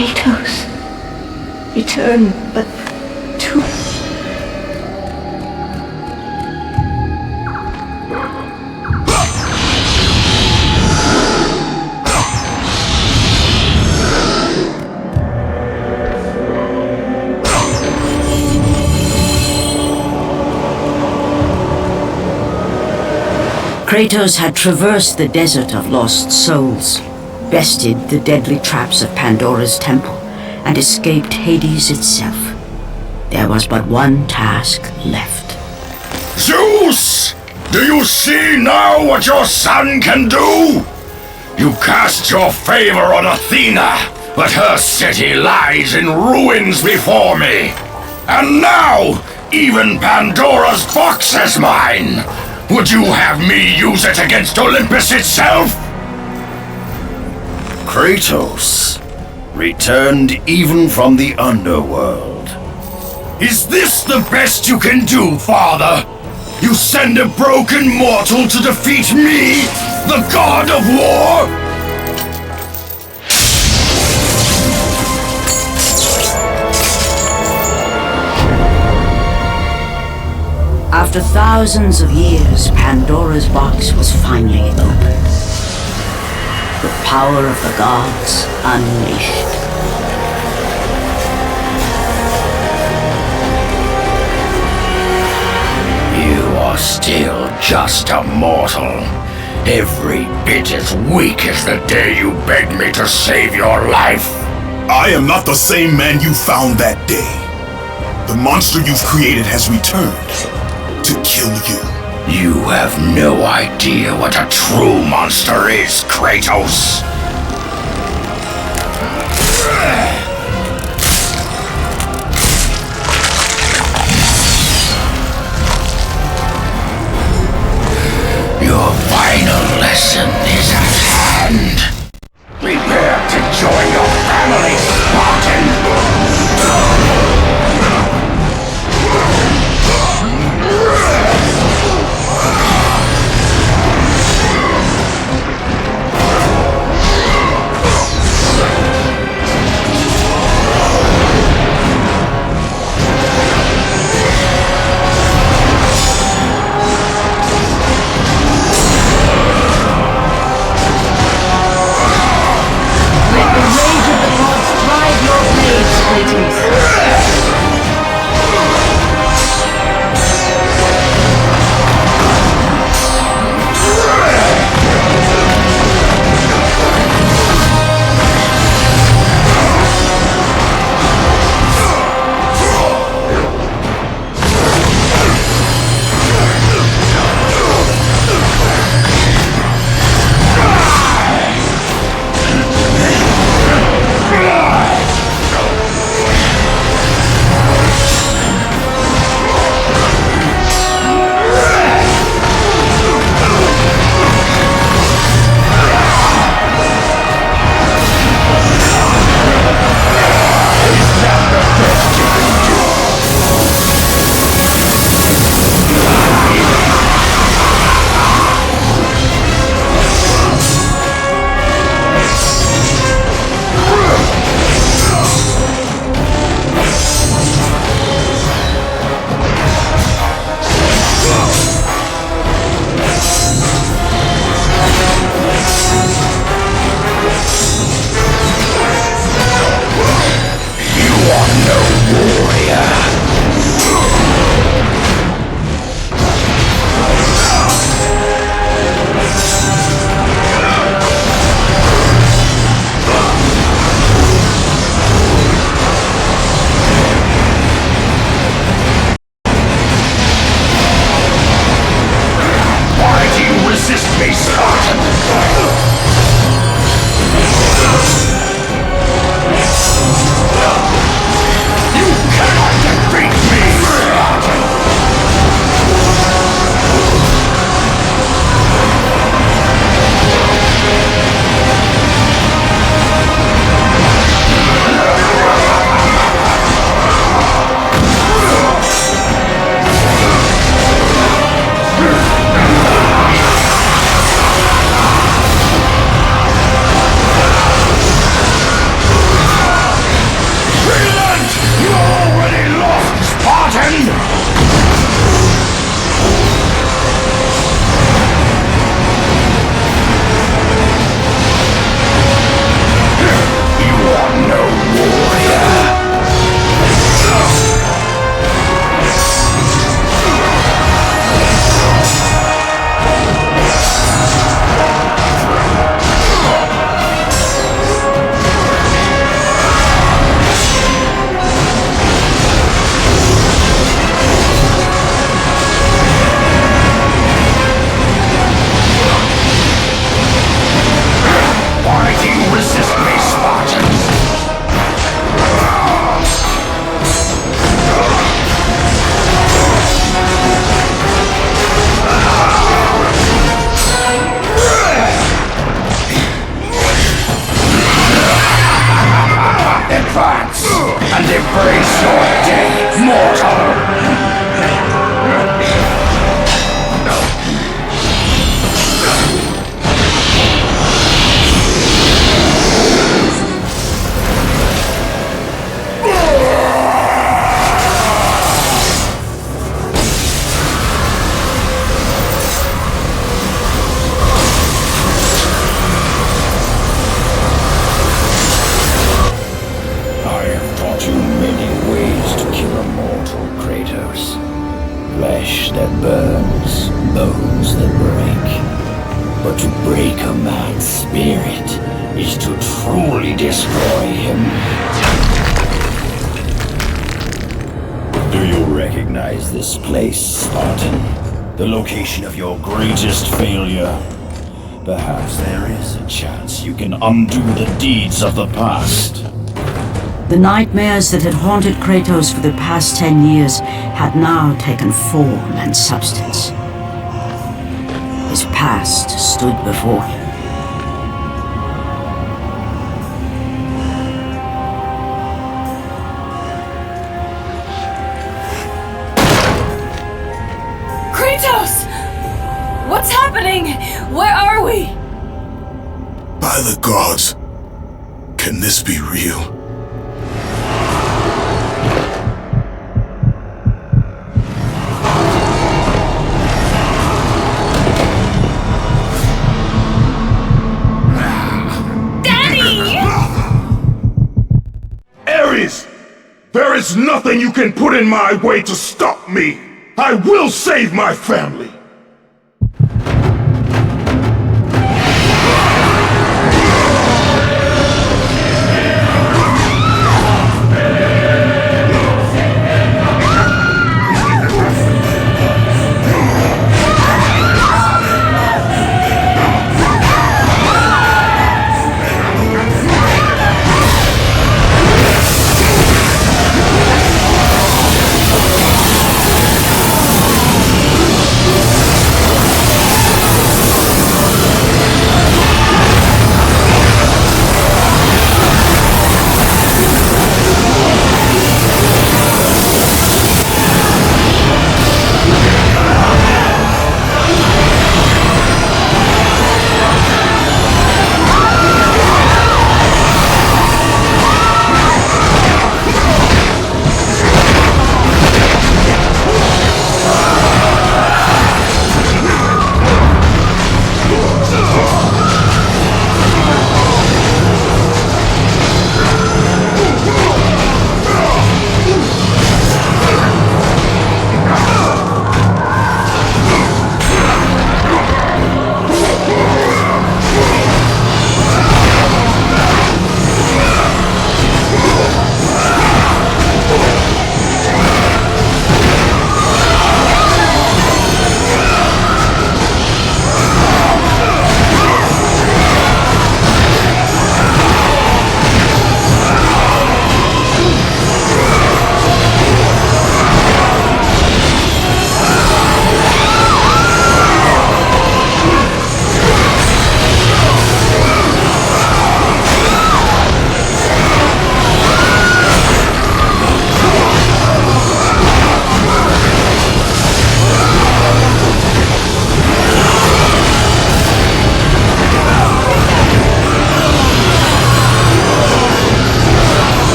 Kratos, return, but to... Kratos had traversed the desert of lost souls, bested the deadly traps of Pandora's temple, and escaped Hades itself. There was but one task left. Zeus! Do you see now what your son can do? You cast your favor on Athena, but her city lies in ruins before me. And now, even Pandora's box is mine! Would you have me use it against Olympus itself? Kratos, returned even from the underworld. Is this the best you can do, father? You send a broken mortal to defeat me, the god of war? After thousands of years, Pandora's box was finally opened. The power of the gods unleashed. You are still just a mortal. Every bit as weak as the day you begged me to save your life. I am not the same man you found that day. The monster you've created has returned to kill you. You have no idea what a true monster is, Kratos. Your final lesson is at hand. Prepare to join your family, Spartan! Face your death, mortal! I have taught you many ways to kill a mortal, Kratos. Flesh that burns, bones that break. But to break a man's spirit is to truly destroy him. Do you recognize this place, Spartan? The location of your greatest failure? Perhaps there is a chance you can undo the deeds of the past. The nightmares that had haunted Kratos for the past 10 years had now taken form and substance. His past stood before him. Kratos! What's happening? Where are we? By the gods, can this be real? There is nothing you can put in my way to stop me! I will save my family!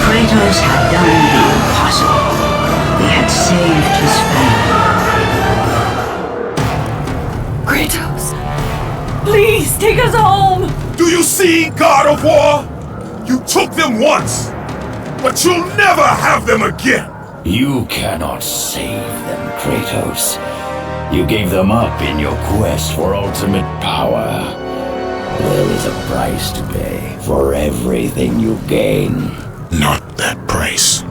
Kratos had done the impossible. He had saved his family. Kratos! Please, take us home! Do you see, God of War? You took them once, but you'll never have them again! You cannot save them, Kratos. You gave them up in your quest for ultimate power. There is a price to pay for everything you gain. Not that price.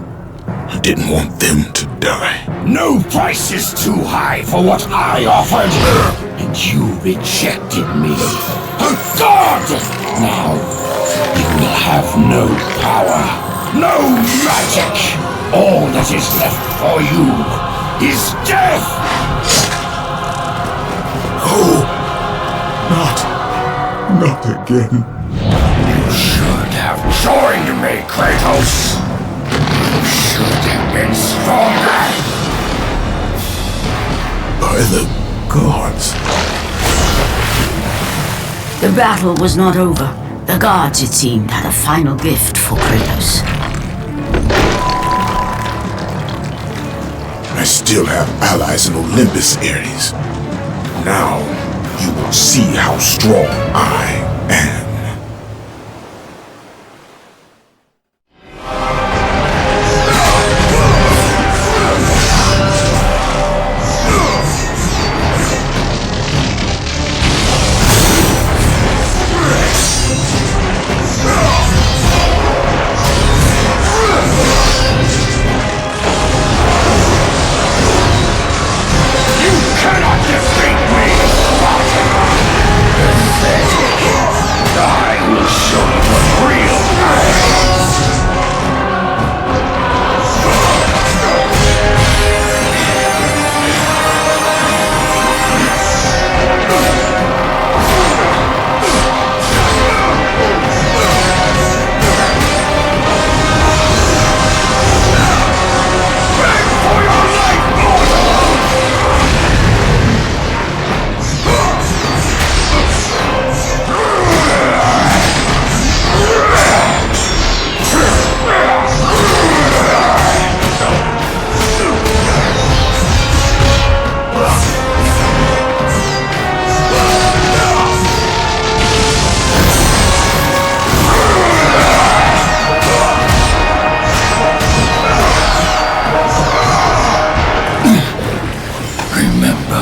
didn't want them to die. No price is too high for what I offered, and you rejected me. A god! Now, you will have no power, no magic. All that is left for you is death! Oh, not again. You should have joined me, Kratos. You should have been stronger. By the gods. The battle was not over. The gods, it seemed, had a final gift for Kratos. I still have allies in Olympus, Ares. Now, you will see how strong I am.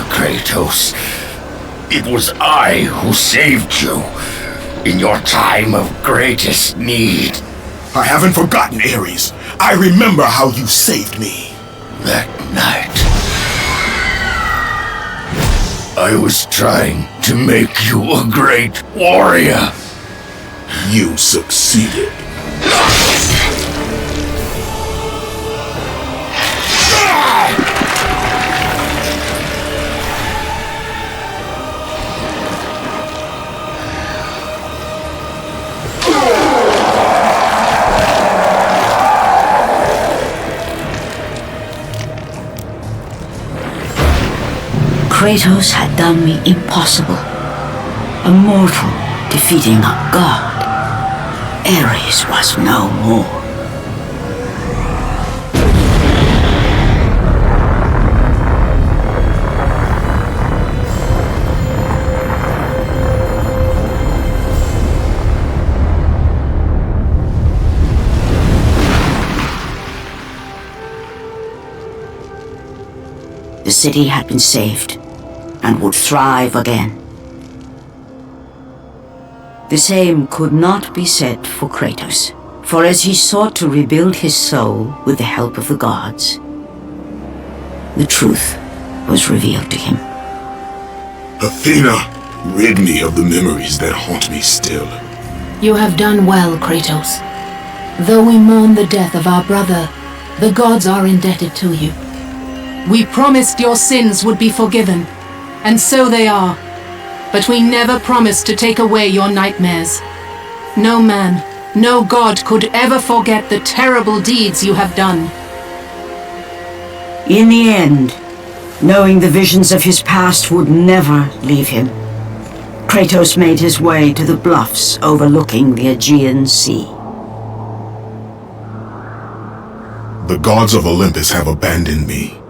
Kratos. It was I who saved you in your time of greatest need. I haven't forgotten, Ares. I remember how you saved me. That night, I was trying to make you a great warrior. You succeeded. Kratos had done the impossible. A mortal defeating a god. Ares was no more. The city had been saved and would thrive again. The same could not be said for Kratos, for as he sought to rebuild his soul with the help of the gods, the truth was revealed to him. Athena, rid me of the memories that haunt me still. You have done well, Kratos. Though we mourn the death of our brother, the gods are indebted to you. We promised your sins would be forgiven, and so they are. But we never promised to take away your nightmares. No man, no god could ever forget the terrible deeds you have done. In the end, knowing the visions of his past would never leave him, Kratos made his way to the bluffs overlooking the Aegean Sea. The gods of Olympus have abandoned me.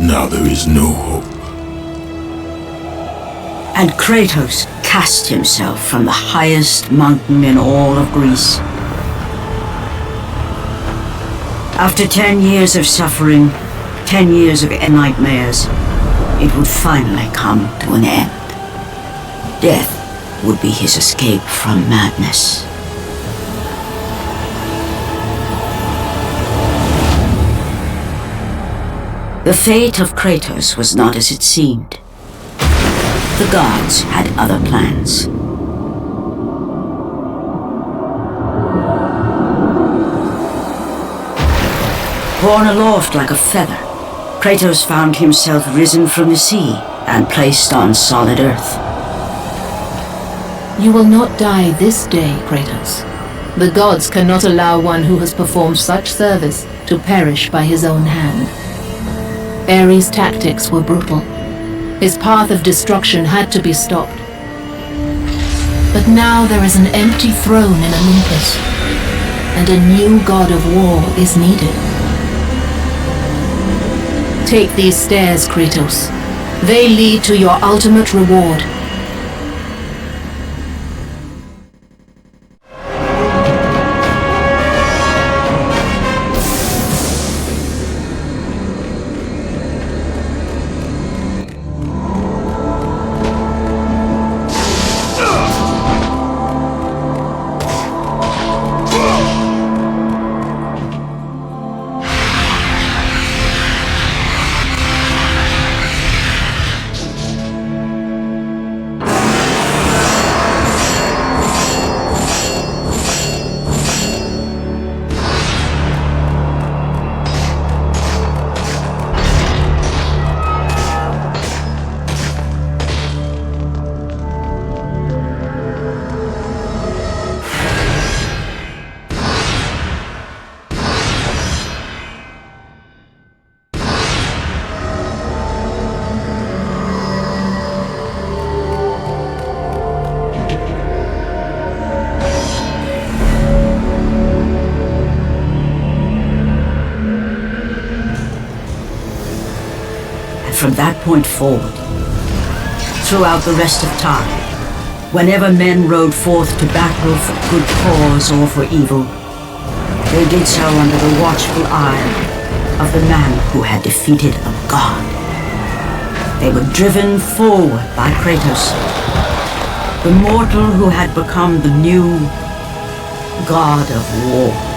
Now there is no hope. And Kratos cast himself from the highest mountain in all of Greece. After 10 years of suffering, 10 years of nightmares, it would finally come to an end. Death would be his escape from madness. The fate of Kratos was not as it seemed. The gods had other plans. Borne aloft like a feather, Kratos found himself risen from the sea and placed on solid earth. You will not die this day, Kratos. The gods cannot allow one who has performed such service to perish by his own hand. Ares' tactics were brutal. His path of destruction had to be stopped. But now there is an empty throne in Olympus, and a new god of war is needed. Take these stairs, Kratos. They lead to your ultimate reward. From that point forward, throughout the rest of time, whenever men rode forth to battle for good cause or for evil, they did so under the watchful eye of the man who had defeated a god. They were driven forward by Kratos, the mortal who had become the new god of war.